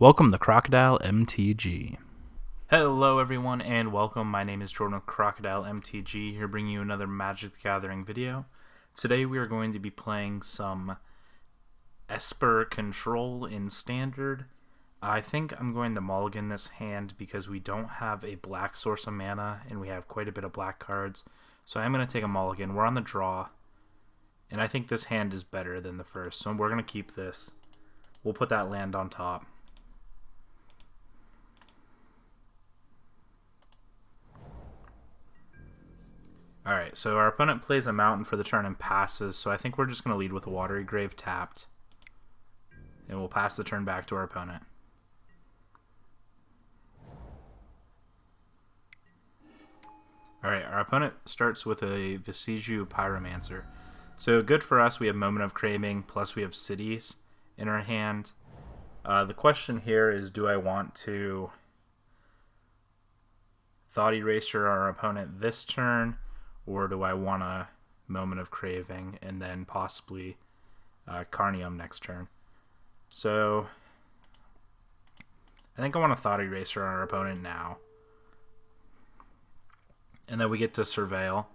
Welcome to CrocodileMtg. Hello everyone and welcome. My name is Jordan with CrocodileMtg, here bringing you another Magic the Gathering video. Today we are going to be playing some Esper Control in Standard. I think I'm going to mulligan this hand because we don't have a black source of mana and we have quite a bit of black cards. So I'm going to take a mulligan. We're on the draw and I think this hand is better than the first, so we're going to keep this. We'll put that land on top. Alright, so our opponent plays a mountain for the turn and passes, so I think we're just going to lead with a Watery Grave tapped. And we'll pass the turn back to our opponent. Alright, our opponent starts with a Visiju Pyromancer. So good for us, we have Moment of Craving, plus we have Cities in our hand. The question here is, do I want to Thought Eraser our opponent this turn, or do I want a Moment of Craving and then possibly Carnium next turn? So I think I want a Thought Eraser on our opponent now. And then we get to Surveil.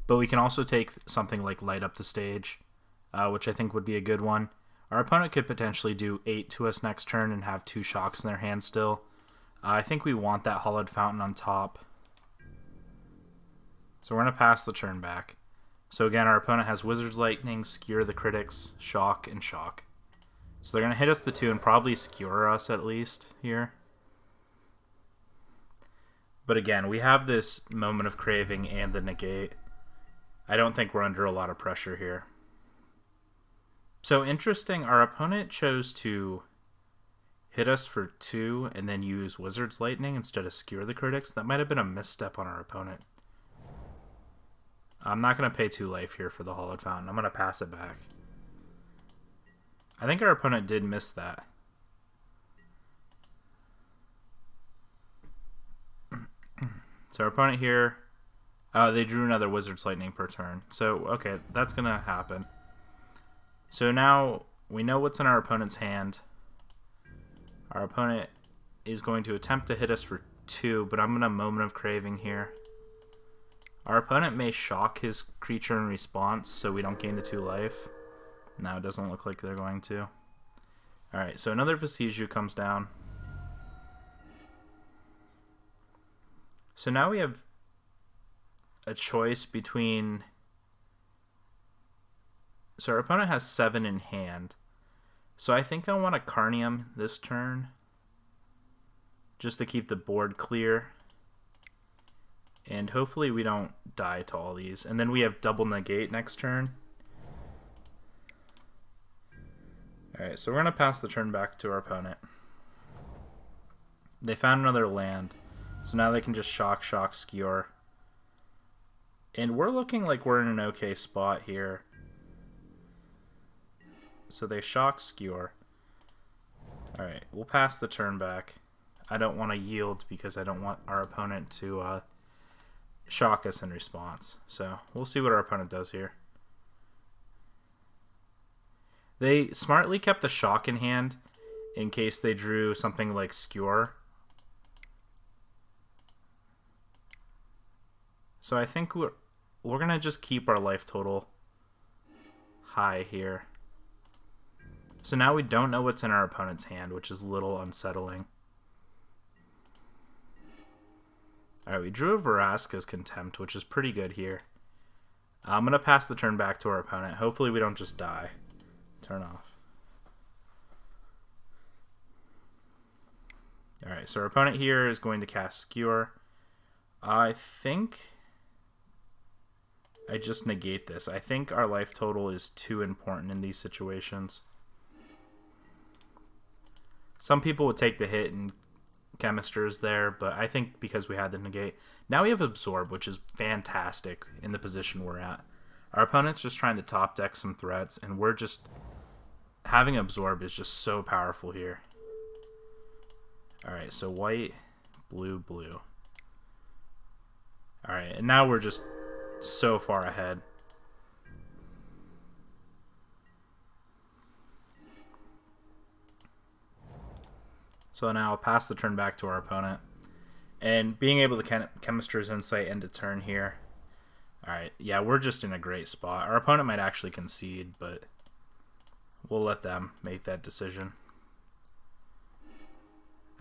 But we can also take something like Light Up the Stage, which I think would be a good one. Our opponent could potentially do 8 to us next turn and have 2 shocks in their hand still. I think we want that Hollowed Fountain on top. So we're going to pass the turn back. So again, our opponent has Wizard's Lightning, Skewer the Critics, Shock, and Shock. So they're going to hit us the 2 and probably skewer us at least here. But again, we have this Moment of Craving and the Negate. I don't think we're under a lot of pressure here. So interesting, our opponent chose to hit us for 2 and then use Wizard's Lightning instead of Skewer the Critics. That might have been a misstep on our opponent. I'm not going to pay 2 life here for the Hollowed Fountain. I'm going to pass it back. I think our opponent did miss that. So our opponent here, they drew another Wizard's Lightning per turn. So, okay, that's going to happen. So now we know what's in our opponent's hand. Our opponent is going to attempt to hit us for 2, but I'm going to Moment of Craving here. Our opponent may shock his creature in response, so we don't gain the 2 life. No, it doesn't look like they're going to. Alright, so another Visiju comes down. So now we have a choice between... So our opponent has 7 in hand. So I think I want a Carnium this turn, just to keep the board clear. And hopefully we don't die to all these. And then we have double Negate next turn. Alright, so we're going to pass the turn back to our opponent. They found another land. So now they can just Shock, Shock, Skewer. And we're looking like we're in an okay spot here. So they Shock, Skewer. Alright, we'll pass the turn back. I don't want to yield because I don't want our opponent to shock us in response. So we'll see what our opponent does here. They smartly kept the shock in hand in case they drew something like Skewer. So I think we're going to just keep our life total high here. So now we don't know what's in our opponent's hand, which is a little unsettling. Alright, we drew a Vraska's Contempt, which is pretty good here. I'm going to pass the turn back to our opponent. Hopefully we don't just die. Turn off. Alright, so our opponent here is going to cast Skewer. I think I just negate this. I think our life total is too important in these situations. Some people would take the hit and Chemisters there, but I think because we had the Negate. Now we have Absorb, which is fantastic in the position we're at. Our opponent's just trying to top deck some threats, and we're just... Having Absorb is just so powerful here. Alright, so white, blue, blue. Alright, and now we're just so far ahead. So now I'll pass the turn back to our opponent. And being able to Chemister's Insight end a turn here. Alright, yeah, we're just in a great spot. Our opponent might actually concede, but we'll let them make that decision.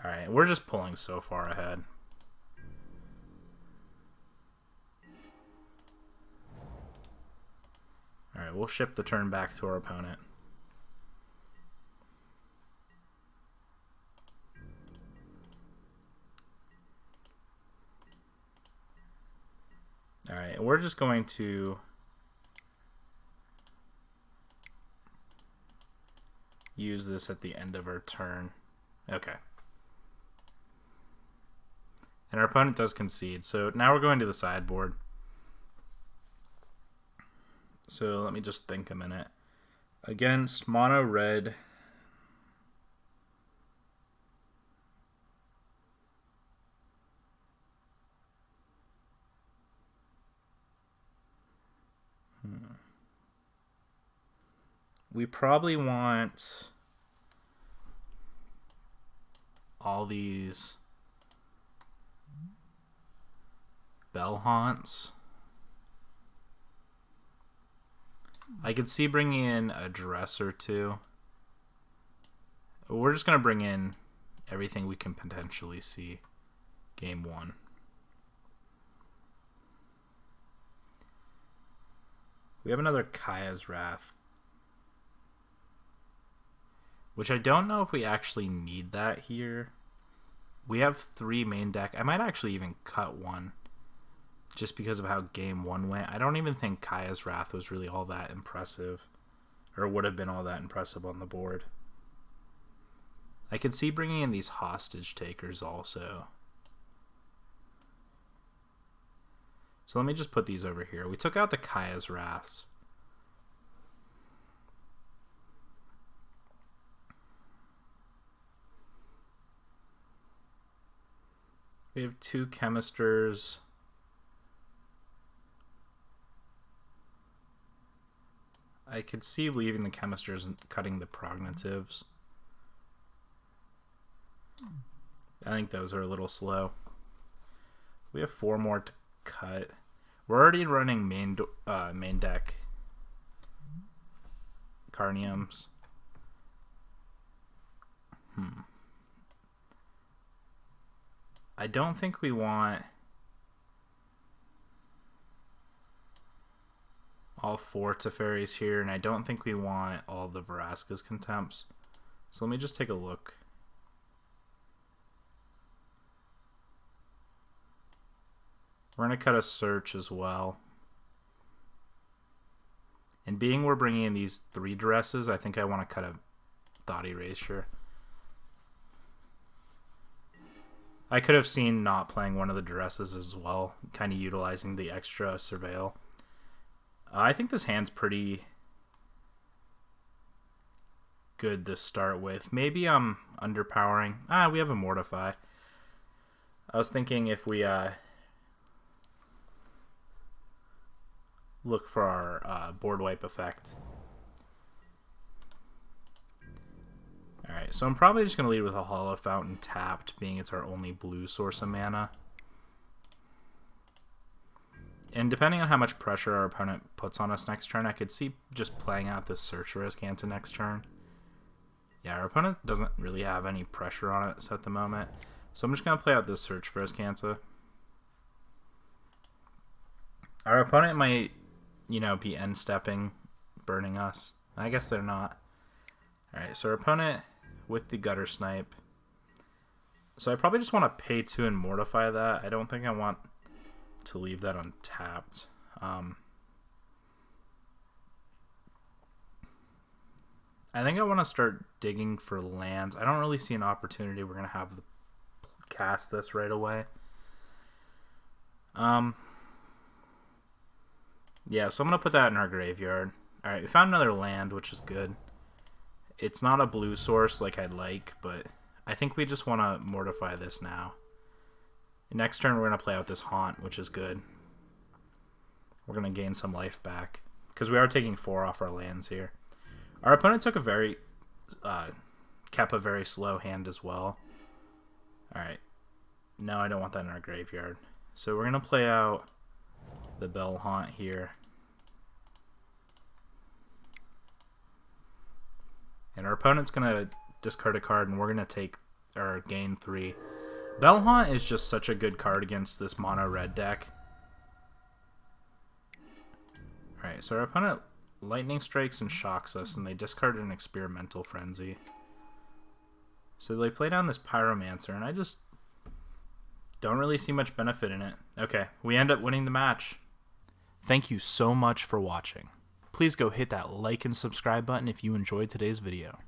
Alright, we're just pulling so far ahead. Alright, we'll ship the turn back to our opponent. Alright, we're just going to use this at the end of our turn. Okay. And our opponent does concede, so now we're going to the sideboard. So let me just think a minute. Against mono red, we probably want all these bell haunts. I could see bringing in a dress or two. We're just going to bring in everything we can potentially see game one. We have another Kaya's Wrath, which I don't know if we actually need that here. We have 3 main deck. I might actually even cut one just because of how game 1 went. I don't even think Kaya's Wrath was really all that impressive, or would have been all that impressive on the board. I could see bringing in these hostage takers also. So let me just put these over here. We took out the Kaya's Wraths. We have 2 Chemisters. I could see leaving the Chemisters and cutting the Prognatives. I think those are a little slow. We have 4 more to cut. We're already running main deck Carniums. I don't think we want all 4 Teferis here, and I don't think we want all the Vraska's Contempts. So let me just take a look. We're going to cut a Search as well. And being we're bringing in these 3 dresses, I think I want to cut a Thought Erasure. I could have seen not playing one of the dresses as well, kind of utilizing the extra Surveil. I think this hand's pretty good to start with. Maybe I'm underpowering. We have a Mortify. I was thinking if we look for our board wipe effect. Alright, so I'm probably just going to lead with a Hollow Fountain tapped, being it's our only blue source of mana. And depending on how much pressure our opponent puts on us next turn, I could see just playing out this Search for Azcanta next turn. Yeah, our opponent doesn't really have any pressure on it at the moment. So I'm just going to play out this Search for Azcanta. Our opponent might, you know, be end-stepping, burning us. I guess they're not. Alright, so our opponent with the Gutter Snipe. So I probably just want to pay 2 and Mortify that. I don't think I want to leave that untapped. I think I want to start digging for lands. I don't really see an opportunity we're going to have to cast this right away. Yeah, so I'm going to put that in our graveyard. Alright, we found another land, which is good. It's not a blue source like I'd like, but I think we just want to Mortify this now. Next turn, we're going to play out this Haunt, which is good. We're going to gain some life back, because we are taking 4 off our lands here. Our opponent took a very, kept a very slow hand as well. Alright. No, I don't want that in our graveyard. So we're going to play out the Bell Haunt here. And our opponent's going to discard a card, and we're going to take or gain 3. Bell Haunt is just such a good card against this mono red deck. Alright, so our opponent lightning strikes and shocks us, and they discarded an experimental frenzy. So they play down this pyromancer, and I just don't really see much benefit in it. Okay, we end up winning the match. Thank you so much for watching. Please go hit that like and subscribe button if you enjoyed today's video.